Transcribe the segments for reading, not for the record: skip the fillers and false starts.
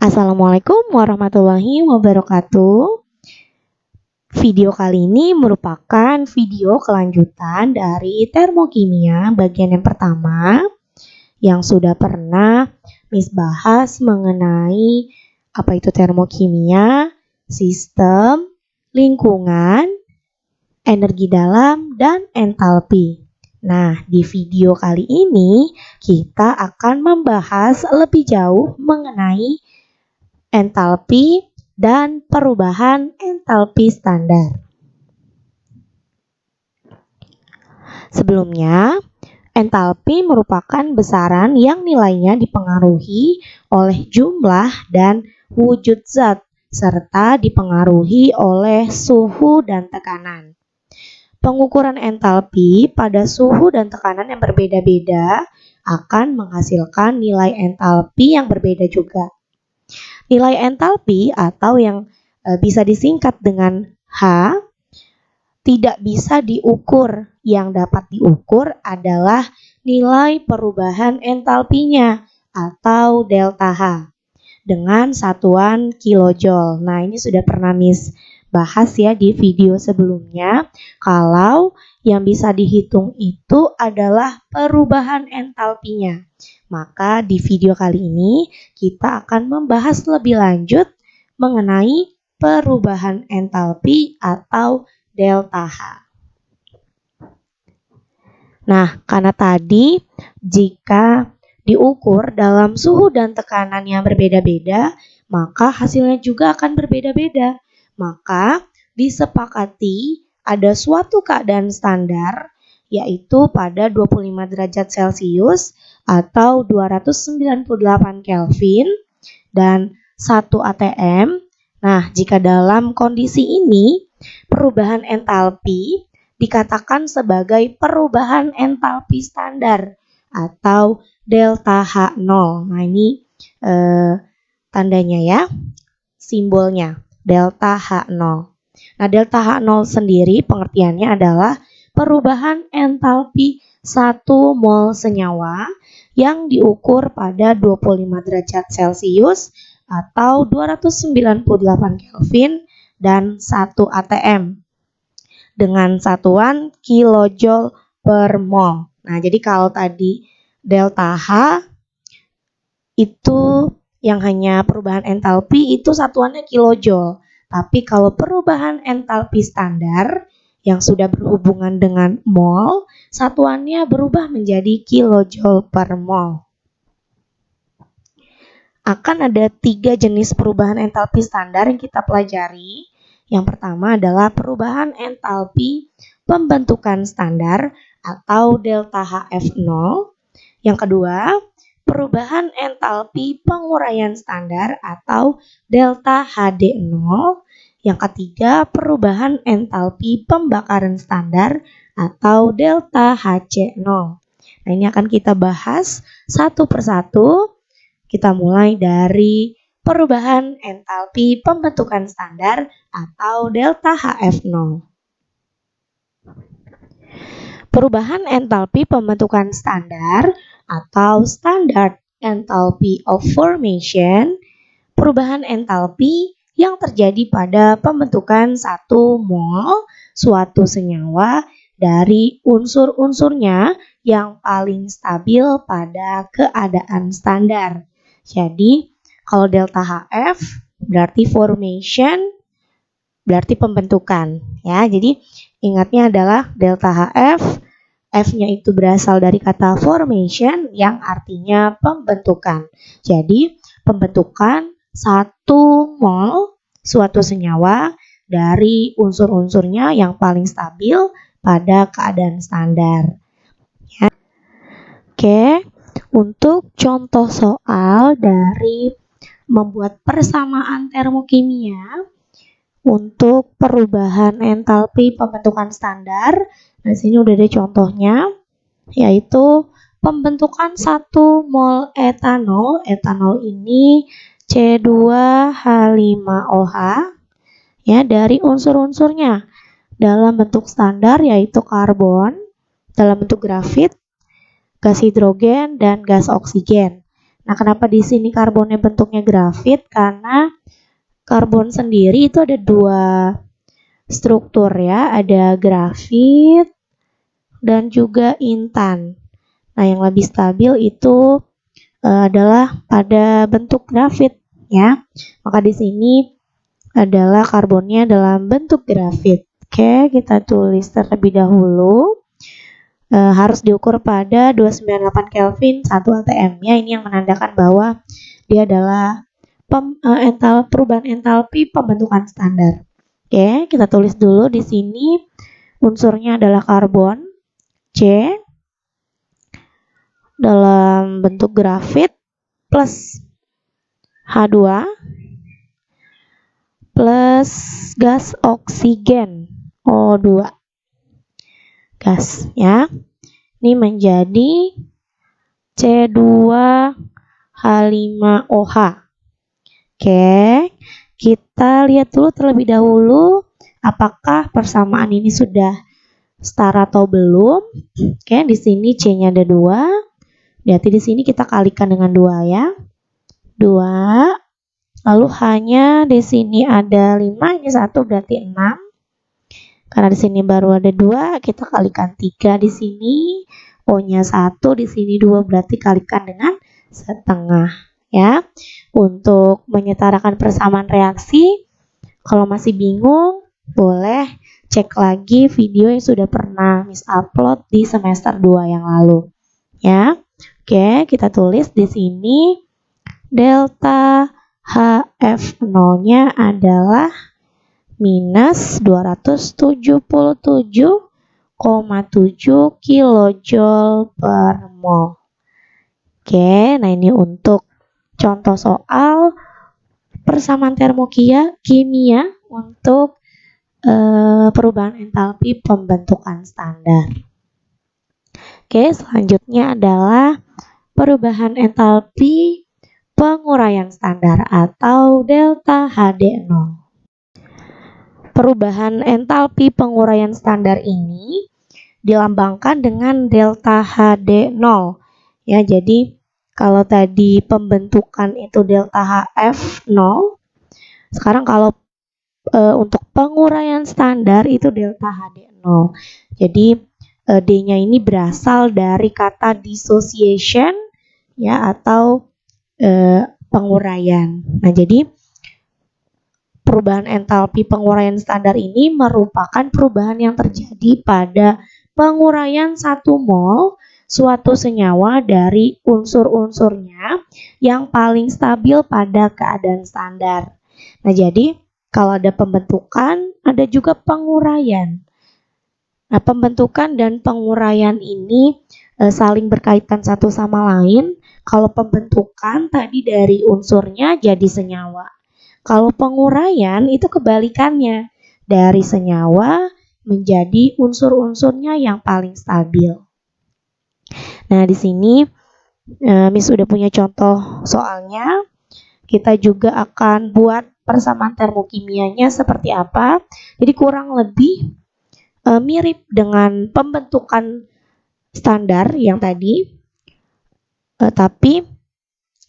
Assalamualaikum warahmatullahi wabarakatuh. Video kali ini merupakan video kelanjutan dari termokimia bagian yang pertama yang sudah pernah Miss bahas mengenai apa itu termokimia, sistem, lingkungan, energi dalam, dan entalpi. Nah, di video kali ini kita akan membahas lebih jauh mengenai entalpi dan perubahan entalpi standar. Sebelumnya, entalpi merupakan besaran yang nilainya dipengaruhi oleh jumlah dan wujud zat serta dipengaruhi oleh suhu dan tekanan. Pengukuran entalpi pada suhu dan tekanan yang berbeda-beda akan menghasilkan nilai entalpi yang berbeda juga. Nilai entalpi atau yang bisa disingkat dengan H tidak bisa diukur. Yang dapat diukur adalah nilai perubahan entalpinya atau delta H dengan satuan kilojoule. Nah, ini sudah pernah Miss bahas ya di video sebelumnya, kalau yang bisa dihitung itu adalah perubahan entalpinya. Maka di video kali ini kita akan membahas lebih lanjut mengenai perubahan entalpi atau delta H. Nah, karena tadi jika diukur dalam suhu dan tekanan yang berbeda-beda, maka hasilnya juga akan berbeda-beda. Maka disepakati ada suatu keadaan standar, yaitu pada 25 derajat Celcius atau 298 Kelvin dan 1 atm. Nah, jika dalam kondisi ini perubahan entalpi dikatakan sebagai perubahan entalpi standar atau delta H0. Nah, ini tandanya ya, simbolnya delta H0. Nah, delta H0 sendiri pengertiannya adalah perubahan entalpi 1 mol senyawa yang diukur pada 25 derajat Celcius atau 298 Kelvin dan 1 atm dengan satuan kilojoule per mol. Nah, jadi kalau tadi delta H itu yang hanya perubahan entalpi itu satuannya kilojoule. Tapi kalau perubahan entalpi standar yang sudah berhubungan dengan mol, satuannya berubah menjadi kilojoule per mol. Akan ada 3 jenis perubahan entalpi standar yang kita pelajari. Yang pertama adalah perubahan entalpi pembentukan standar atau delta HF0. Yang kedua, perubahan entalpi penguraian standar atau delta HD0. Yang ketiga, perubahan entalpi pembakaran standar atau delta HC0. Nah, ini akan kita bahas satu persatu. Kita mulai dari perubahan entalpi pembentukan standar atau delta HF0. Perubahan entalpi pembentukan standar atau standard enthalpy of formation, perubahan entalpi yang terjadi pada pembentukan 1 mol suatu senyawa dari unsur-unsurnya yang paling stabil pada keadaan standar. Jadi, kalau delta HF berarti formation, berarti pembentukan. Ya, jadi ingatnya adalah delta HF, F-nya itu berasal dari kata formation yang artinya pembentukan. Jadi, pembentukan 1 mol suatu senyawa dari unsur-unsurnya yang paling stabil pada keadaan standar. Ya. Oke, untuk contoh soal dari membuat persamaan termokimia untuk perubahan entalpi pembentukan standar. Di sini udah ada contohnya, yaitu pembentukan 1 mol etanol. Etanol ini C2H5OH ya, dari unsur-unsurnya dalam bentuk standar yaitu karbon, dalam bentuk grafit, gas hidrogen, dan gas oksigen. Nah, kenapa di sini karbonnya bentuknya grafit? Karena karbon sendiri itu ada dua struktur ya, ada grafit dan juga intan. Nah, yang lebih stabil itu adalah pada bentuk grafit ya. Maka di sini adalah karbonnya dalam bentuk grafit. Oke, kita tulis terlebih dahulu. Harus diukur pada 298 Kelvin 1 atm ya. Ini yang menandakan bahwa dia adalah perubahan entalpi pembentukan standar. Oke, kita tulis dulu di sini unsurnya adalah karbon C dalam bentuk grafit plus H2 plus gas oksigen O2 gas ya. Ini menjadi C2H5OH. Oke, kita lihat dulu terlebih dahulu apakah persamaan ini sudah setara atau belum. Oke, di sini C-nya ada 2. Berarti di sini kita kalikan dengan 2 ya. 2. Lalu H-nya di sini ada 5, ini 1 berarti 6. Karena di sini baru ada 2, kita kalikan 3 di sini. O-nya 1, di sini 2 berarti kalikan dengan setengah ya. Untuk menyetarakan persamaan reaksi, kalau masih bingung, boleh cek lagi video yang sudah pernah Miss upload di semester 2 yang lalu ya. Oke, kita tulis di sini delta HF0-nya adalah minus 277,7 kilojoule per mol. Oke, nah ini untuk contoh soal persamaan termokimia untuk perubahan entalpi pembentukan standar. Oke, selanjutnya adalah perubahan entalpi penguraian standar atau delta HD0. Perubahan entalpi penguraian standar ini dilambangkan dengan delta HD0 ya. Jadi kalau tadi pembentukan itu delta HF0, sekarang kalau untuk penguraian standar itu delta HD0. Jadi D-nya ini berasal dari kata dissociation ya, atau penguraian. Nah, jadi perubahan entalpi penguraian standar ini merupakan perubahan yang terjadi pada penguraian 1 mol suatu senyawa dari unsur-unsurnya yang paling stabil pada keadaan standar. Nah, jadi kalau ada pembentukan, ada juga penguraian. Nah, pembentukan dan penguraian ini saling berkaitan satu sama lain. Kalau pembentukan tadi dari unsurnya jadi senyawa. Kalau penguraian itu kebalikannya, dari senyawa menjadi unsur-unsurnya yang paling stabil. Nah, di sini Miss sudah punya contoh soalnya. Kita juga akan buat persamaan termokimianya seperti apa. Jadi kurang lebih mirip dengan pembentukan standar yang tadi, tapi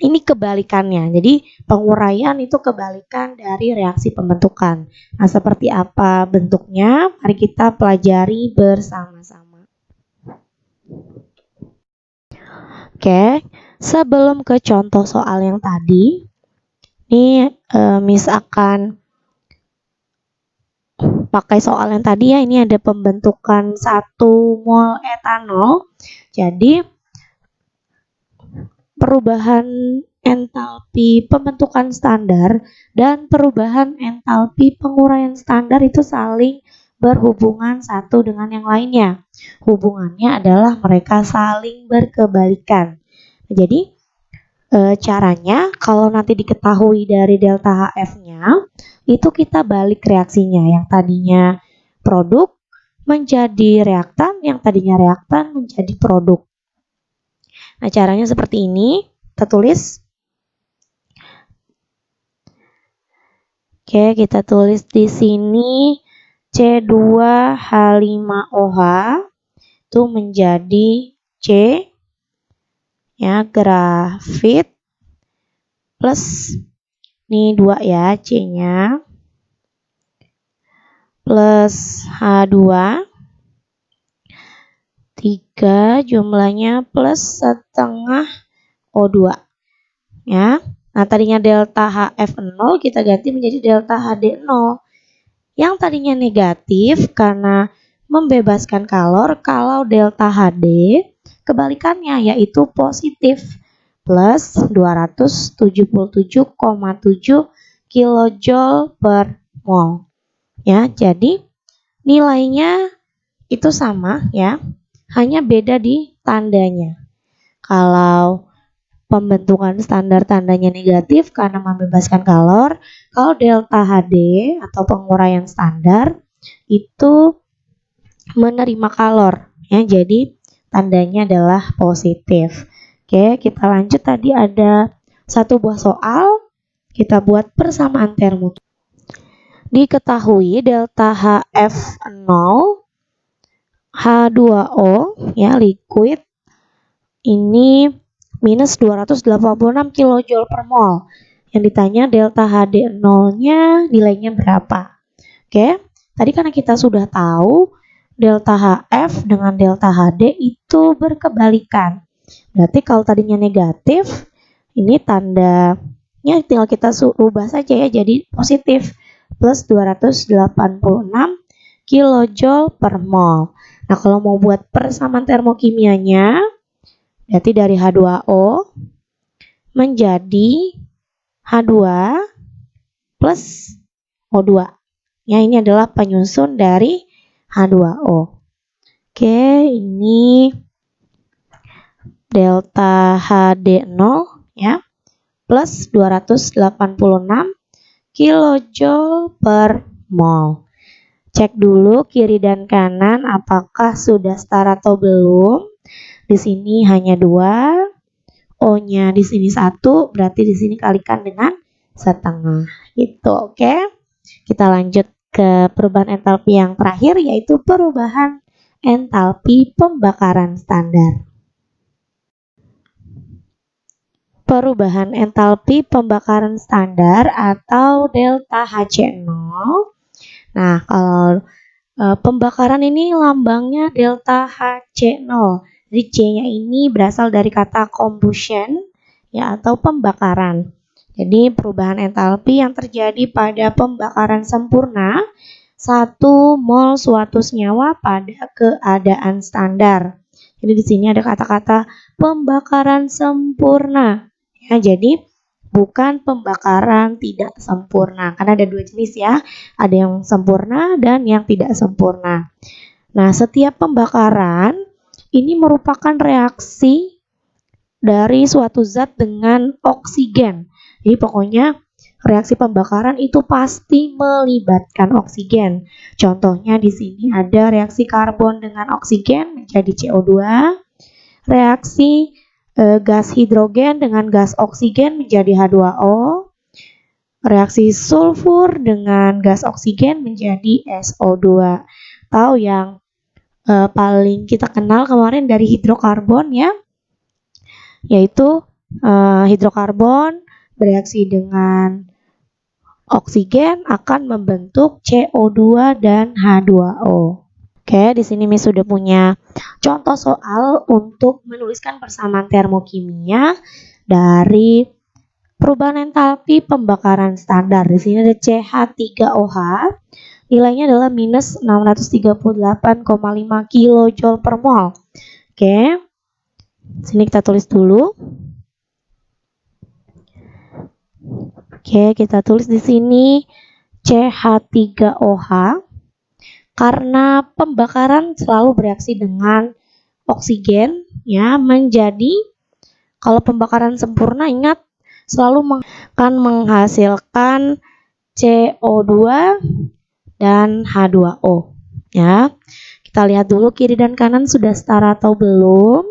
ini kebalikannya. Jadi penguraian itu kebalikan dari reaksi pembentukan. Nah, seperti apa bentuknya? Mari kita pelajari bersama-sama. Oke, sebelum ke contoh soal yang tadi, ini Miss akan pakai soal yang tadi ya. Ini ada pembentukan 1 mol etanol. Jadi perubahan entalpi pembentukan standar dan perubahan entalpi penguraian standar itu saling berhubungan satu dengan yang lainnya. Hubungannya adalah mereka saling berkebalikan. Jadi caranya kalau nanti diketahui dari delta HF-nya, itu kita balik reaksinya. Yang tadinya produk menjadi reaktan, yang tadinya reaktan menjadi produk. Nah, caranya seperti ini. Kita tulis. Oke, kita tulis di sini C2H5OH itu menjadi C ya, grafit plus nih 2 ya, C-nya plus H2 3 jumlahnya plus setengah O2 ya. Nah, tadinya delta HF 0 kita ganti menjadi delta HD 0. Yang tadinya negatif karena membebaskan kalor, kalau delta HD kebalikannya yaitu positif plus 277,7 kilojoule per mol. Ya, jadi nilainya itu sama ya, hanya beda di tandanya. Kalau pembentukan standar tandanya negatif karena membebaskan kalor, kalau delta HD atau penguraian standar itu menerima kalor ya, jadi tandanya adalah positif. Oke, kita lanjut. Tadi ada satu buah soal, kita buat persamaan termo. Diketahui delta HF0 H2O ya, liquid ini minus 286 kJ per mol. Yang ditanya delta HD0-nya nilainya berapa. Oke, tadi karena kita sudah tahu delta HF dengan delta HD itu berkebalikan. Berarti kalau tadinya negatif, ini tandanya tinggal kita rubah saja ya jadi positif plus 286 kJ per mol. Nah, kalau mau buat persamaan termokimianya, berarti dari H2O menjadi H2 plus O2. Ya, ini adalah penyusun dari H2O. Oke, ini delta HD0 ya, plus 286 kilojoule per mol. Cek dulu kiri dan kanan apakah sudah setara atau belum. Di sini hanya 2, O-nya di sini 1, berarti di sini kalikan dengan setengah. Gitu, oke. Kita lanjut ke perubahan entalpi yang terakhir, yaitu perubahan entalpi pembakaran standar. Perubahan entalpi pembakaran standar atau delta HC0. Nah, kalau pembakaran ini lambangnya delta HC0. Jadi C-nya ini berasal dari kata combustion ya, atau pembakaran. Jadi perubahan entalpi yang terjadi pada pembakaran sempurna 1 mol suatu senyawa pada keadaan standar. Jadi di sini ada kata-kata pembakaran sempurna. Ya, jadi bukan pembakaran tidak sempurna. Karena ada dua jenis ya. Ada yang sempurna dan yang tidak sempurna. Nah, setiap pembakaran ini merupakan reaksi dari suatu zat dengan oksigen. Jadi pokoknya reaksi pembakaran itu pasti melibatkan oksigen. Contohnya di sini ada reaksi karbon dengan oksigen menjadi CO2, reaksi gas hidrogen dengan gas oksigen menjadi H2O, reaksi sulfur dengan gas oksigen menjadi SO2. Tahu yang paling kita kenal kemarin dari hidrokarbon ya, yaitu hidrokarbon bereaksi dengan oksigen akan membentuk CO2 dan H2O. Oke, di sini Miss sudah punya contoh soal untuk menuliskan persamaan termokimia dari perubahan entalpi pembakaran standar. Di sini ada CH3OH. Nilainya adalah minus 638,5 kJ per mol. Oke, sini kita tulis dulu. Oke, kita tulis di sini CH3OH karena pembakaran selalu bereaksi dengan oksigen ya, menjadi kalau pembakaran sempurna ingat selalu akan menghasilkan CO2 dan H2O ya. Kita lihat dulu kiri dan kanan sudah setara atau belum.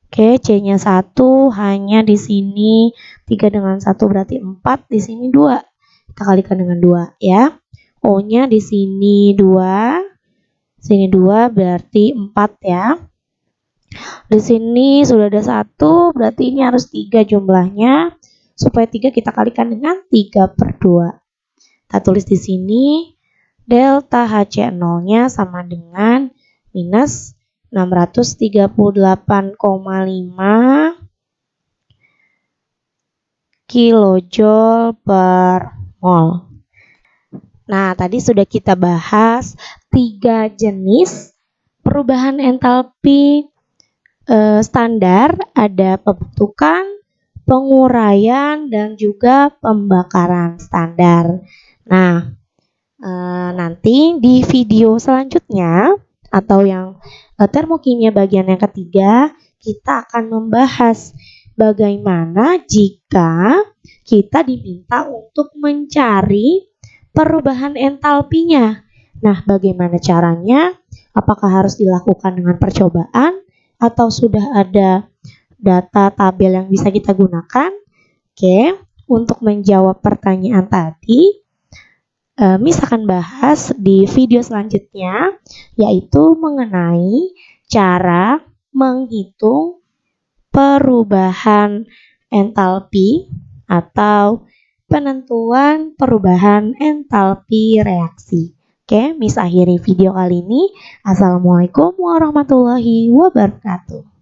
Oke, C-nya 1, hanya di sini 3 dengan 1 berarti 4, di sini 2. Kita kalikan dengan 2 ya. O-nya di sini 2, sini 2 berarti 4 ya. Di sini sudah ada 1, berarti ini harus 3 jumlahnya. supaya 3 kita kalikan dengan 3/2. Kita tulis di sini delta HC0-nya sama dengan minus 638,5 kilojoule per mol. Nah, tadi sudah kita bahas 3 jenis perubahan entalpi standar, ada pembentukan, penguraian, dan juga pembakaran standar. Nah, nanti di video selanjutnya atau yang termokimia bagian yang ketiga, kita akan membahas bagaimana jika kita diminta untuk mencari perubahan entalpinya. Nah, bagaimana caranya? Apakah harus dilakukan dengan percobaan atau sudah ada data tabel yang bisa kita gunakan? Oke, untuk menjawab pertanyaan tadi, Miss akan bahas di video selanjutnya, yaitu mengenai cara menghitung perubahan entalpi atau penentuan perubahan entalpi reaksi. Oke, Miss akhiri video kali ini. Assalamualaikum warahmatullahi wabarakatuh.